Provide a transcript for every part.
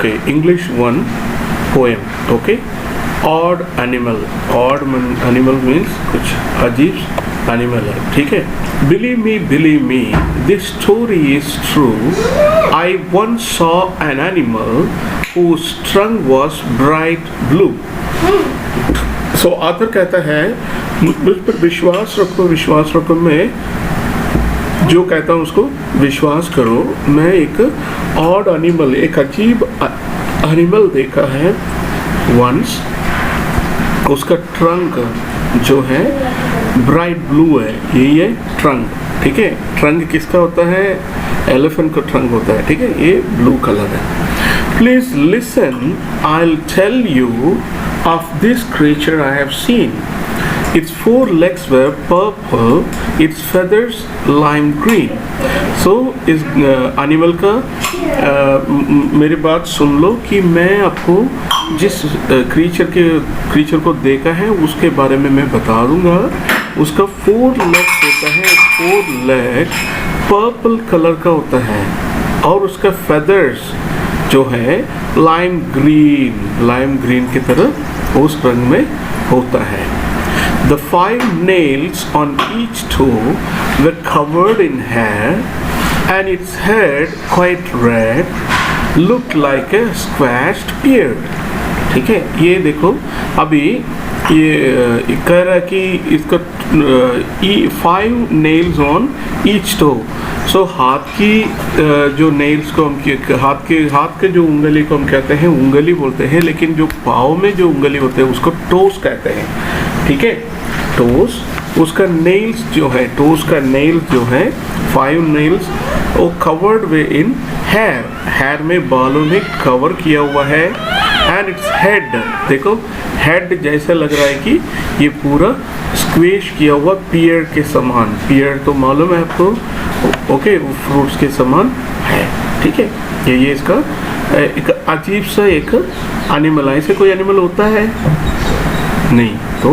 Okay, English 1 poem. Okay, odd animal. Animal means कुछ अजीब animal है, ठीक है. Believe me, this story is true. I once saw an animal whose trunk was bright blue. So author कहता है मुझ पर विश्वास रखो, मैं जो कहता हूँ उसको विश्वास करो. मैं एक ऑड एनिमल, एक अजीब एनिमल देखा है वंस. उसका ट्रंक जो है ब्राइट ब्लू है. यही है ट्रंक, ठीक है. ट्रंक किसका होता है? एलिफेंट का ट्रंक होता है, ठीक है. ये ब्लू कलर है. Please listen, I will tell you of this creature I have seen. Its 4 legs were purple, its feathers lime green. So इस एनिमल का मेरी बात सुन लो कि मैं आपको जिस क्रीचर को देखा है उसके बारे में मैं बता दूंगा. उसका 4 legs होता है. 4 leg पर्पल कलर का होता है और उसका feathers जो है लाइम ग्रीन की तरह उस रंग में होता है. The 5 nails on each toe were covered in hair, and its head, quite red, looked like a squashed beard. ठीक है. ये देखो अभी ये कह रहा है कि इसका 5 nails on each toe. So हाथ की जो nails को हम हाथ के जो उंगली को हम कहते हैं उंगली बोलते हैं, लेकिन जो पाँव में जो उंगली होते हैं उसको टोस कहते हैं, ठीक है. टोस उसका नेल्स जो है, टोस का नेल्स जो है 5 नेल्स वो कवर्ड वे इन हेयर में बालों में कवर किया हुआ है. एंड इट्स हेड, देखो हेड जैसा लग रहा है कि ये पूरा स्क्वेश किया हुआ पियर के समान. पियर तो मालूम है आपको, ओके, वो फ्रूट्स के समान है, ठीक है. ये इसका एक अजीब सा एक एनिमल है. ऐसे कोई एनिमल होता है नहीं, तो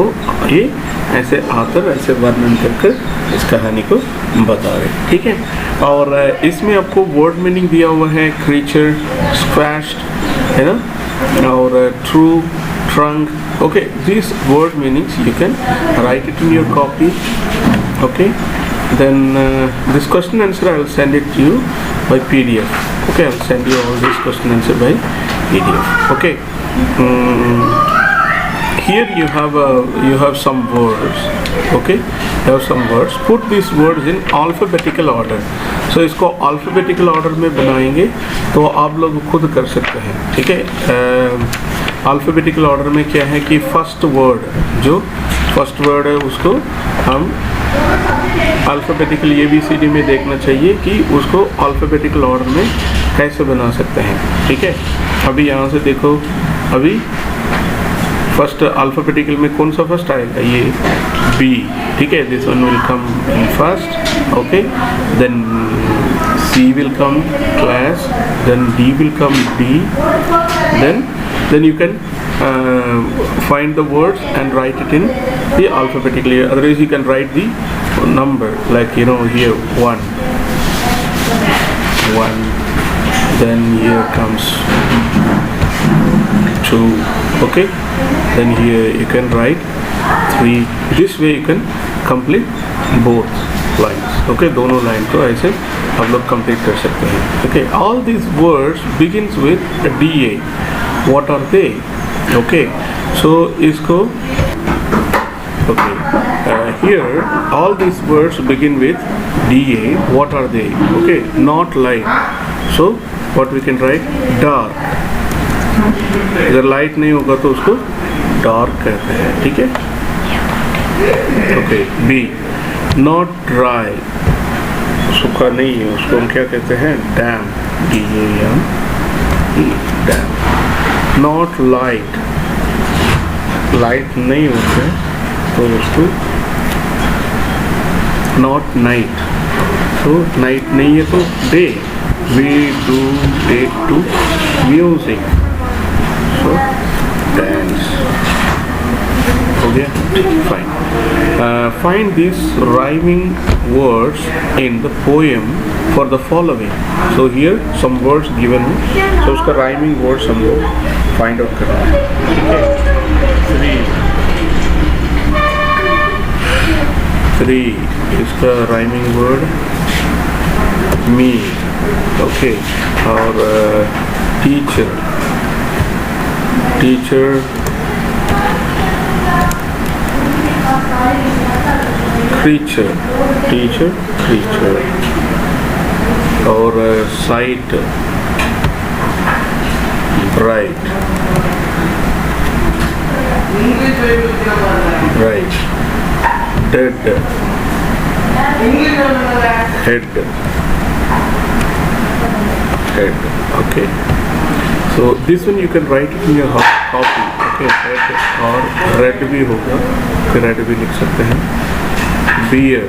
ये ऐसे आकर ऐसे वर्णन करके इस कहानी को बता रहे, ठीक है. और इसमें आपको वर्ड मीनिंग दिया हुआ है. क्रीचर, स्क्वैश्ड, है ना, और true, trunk. Okay, this word meanings you can write it in your copy. Okay, then this question answer I will send it to you by PDF. Okay, I will send you all this question answer by PDF. Okay. Here you have some words. Okay, you have some words. Put these words in alphabetical order. So इसको alphabetical order में बनाएंगे तो आप लोग खुद कर सकते हैं, ठीक है. alphabetical order में क्या है कि first word है उसको हम alphabetical ABCD में देखना चाहिए कि उसको alphabetical order में कैसे बना सकते हैं, ठीक है. अभी यहाँ से देखो, अभी फर्स्ट अल्फाबेटिकल में कौन सा फर्स्ट आएगा? ये B, ठीक है. This one will come in first. Okay, then C will come class, then D will come D, then you can find the words and write it in the alphabetically. Otherwise you can write the number, like you know here 1, then here comes 2. Okay, then here you can write 3. This way you can complete both lines. Okay, दोनों line को ऐसे आप लोग complete कर सकते हैं. Okay, all these words begins with DA. What are they? Okay, so इसको here all these words begin with DA. What are they? Okay, not light. So what we can write? Dark. अगर light नहीं होगा तो उसको dark कहते हैं, ठीक है. ओके, B, नॉट ड्राई, सूखा नहीं है, उसको हम क्या कहते हैं? Dam, DAM, dam. Not light, light नहीं होता है तो उसको नॉट नाइट, तो नाइट नहीं है तो day. We do day to music. So dance. हो गया, fine. Find these rhyming words in the poem for the following. So here some words given है, so उसका rhyming words हम लोग find out करना है. ठीक है. Three इसका rhyming word me. Okay. और teacher. Creature. और sight, bright, dead, head. Okay, so this one you can write it in your copy. Okay, head और red भी होगा, फिर red भी लिख सकते हैं. Beer,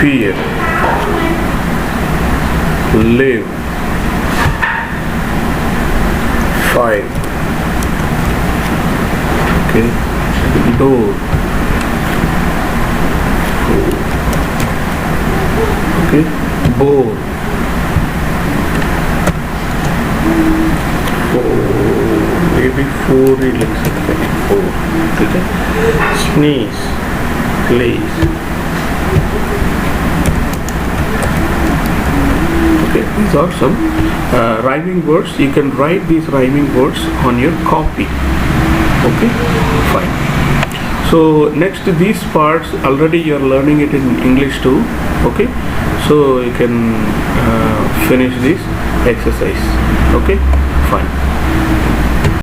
pear, live, five. Okay, door, okay, bore, maybe four ही लिख सकते हैं. Four, ठीक है. Sneeze, please. Okay, these are some rhyming words. You can write these rhyming words on your copy. Okay, fine. So next, these parts already you are learning it in English too. Okay, so you can finish this exercise. Okay, fine.